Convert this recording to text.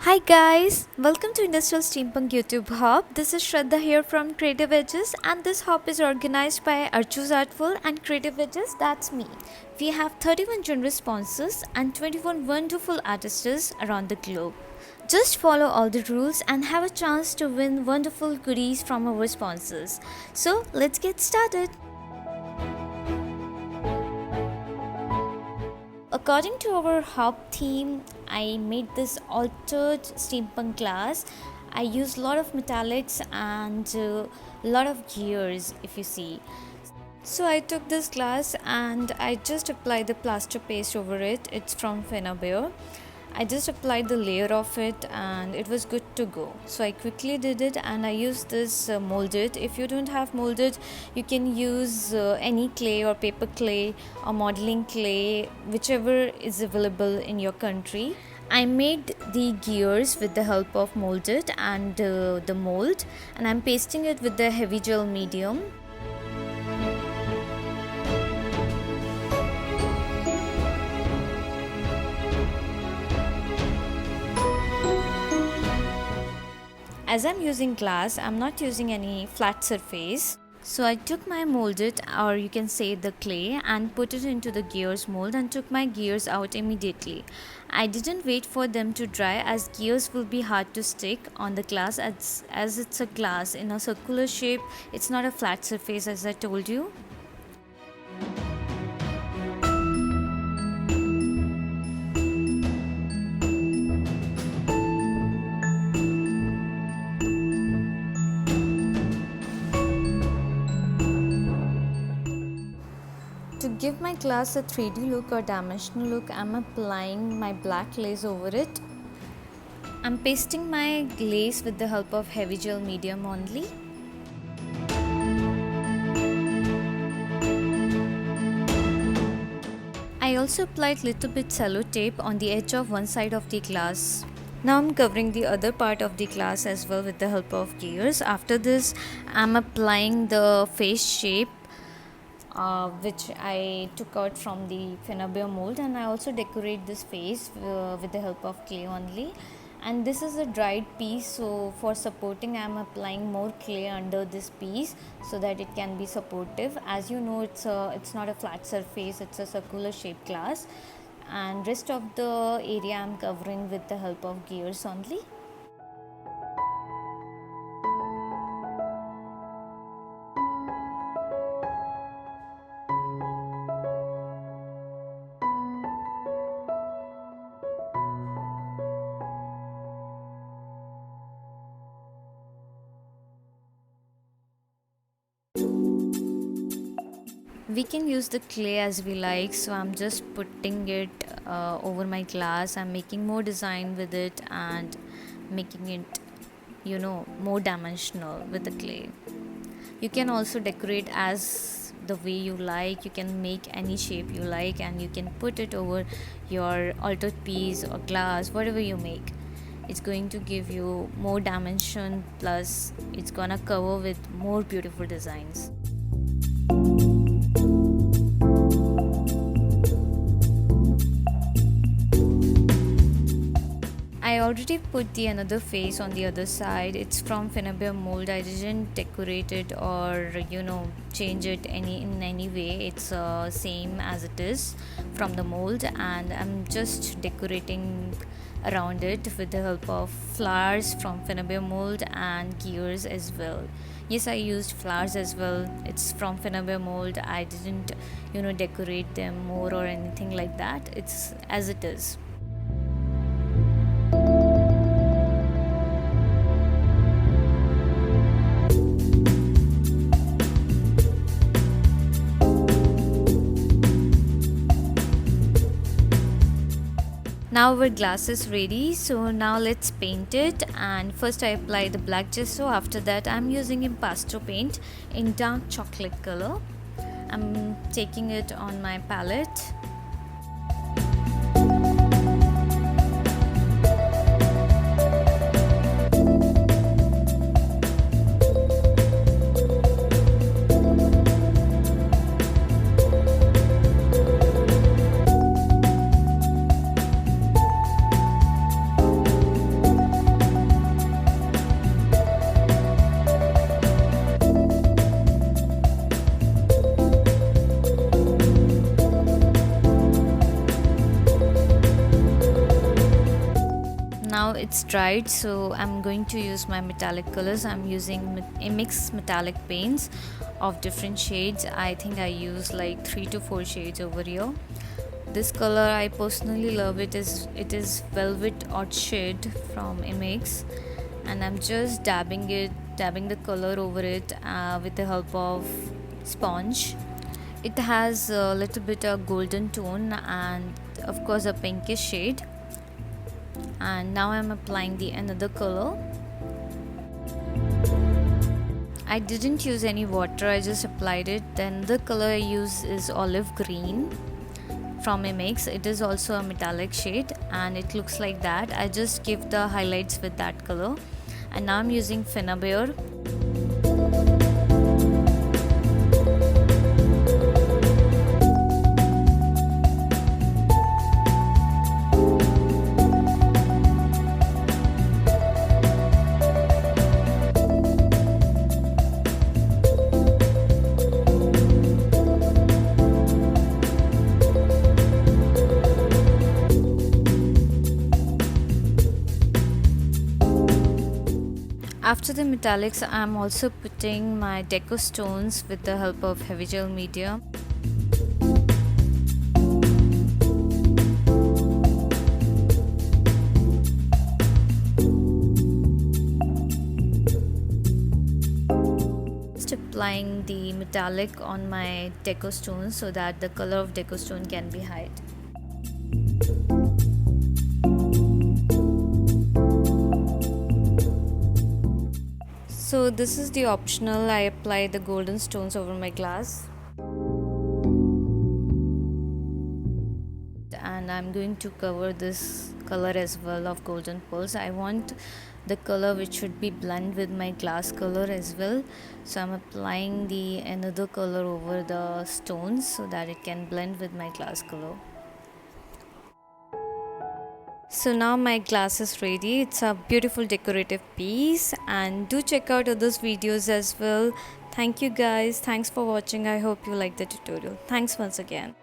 Hi guys, welcome to Industrial Steampunk YouTube Hub. This is Shraddha here from Creatif Edges, and this hub is organized by Archu's Artful and Creatif Edges, that's me. We have 31 generous sponsors and 21 wonderful artists around the globe. Just follow all the rules and have a chance to win wonderful goodies from our sponsors. So let's get started. According to our hub theme, I made this altered steampunk glass. I used a lot of metallics and a lot of gears, if you see. So I took this glass and I just applied the plaster paste over it. It's from Fenabear. I just applied the layer of it and it was good to go. So I quickly did it and I used this molded. If you don't have molded, you can use any clay or paper clay or modeling clay, whichever is available in your country. I made the gears with the help of molded and the mold, and I'm pasting it with the heavy gel medium. As I'm using glass, I'm not using any flat surface. So I took my molded, or you can say the clay, and put it into the gears mold and took my gears out immediately. I didn't wait for them to dry, as gears will be hard to stick on the glass as it's a glass in a circular shape. It's not a flat surface, as I told you. To give my glass a 3D look or dimensional look, I'm applying my black glaze over it. I'm pasting my glaze with the help of heavy gel medium only. I also applied little bit cello tape on the edge of one side of the glass. Now I'm covering the other part of the glass as well with the help of gears. After this, I'm applying the face shape which I took out from the Fenabear mold, and I also decorate this face with the help of clay only. And this is a dried piece, so for supporting I am applying more clay under this piece so that it can be supportive. As you know, it's not a flat surface, it's a circular shaped glass, and rest of the area I am covering with the help of gears only. We can use the clay as we like, so I'm just putting it over my glass. I'm making more design with it and making it more dimensional with the clay. You can also decorate as the way you like. You can make any shape you like and you can put it over your altered piece or glass, whatever you make. It's going to give you more dimension, plus it's gonna cover with more beautiful designs. I already put the another face on the other side. It's from Fenabear mold. I didn't decorate it or change it in any way. It's same as it is from the mold, and I'm just decorating around it with the help of flowers from Fenabear mold and gears as well. Yes, I used flowers as well. It's from Fenabear mold. I didn't decorate them more or anything like that. It's as it is. Now our glass is ready, so now let's paint it. And first I apply the black gesso. After that I'm using impasto paint in dark chocolate color. I'm taking it on my palette. Now it's dried, so I'm going to use my metallic colors. I'm using mix metallic paints of different shades. I think I use like 3 to 4 shades over here. This color I personally love. It is Velvet Orchid from imovie, and I'm just dabbing the color over it with the help of sponge. It has a little bit of golden tone and of course a pinkish shade. And now I'm applying the another color. I didn't use any water, I just applied it. Then the color I use is olive green from imovie. It is also a metallic shade and it looks like that. I just give the highlights with that color. And now I'm using Finnabair. After the metallics, I'm also putting my deco stones with the help of heavy gel media. Just applying the metallic on my deco stones so that the color of deco stone can be hide. So this is the optional. I apply the golden stones over my glass. And I'm going to cover this color as well of golden pearls. I want the color which should be blend with my glass color as well. So I'm applying the another color over the stones so that it can blend with my glass color. So now my glass is ready. It's a beautiful decorative piece, and do check out others videos as well. Thank you guys. Thanks for watching. I hope you liked the tutorial. Thanks once again.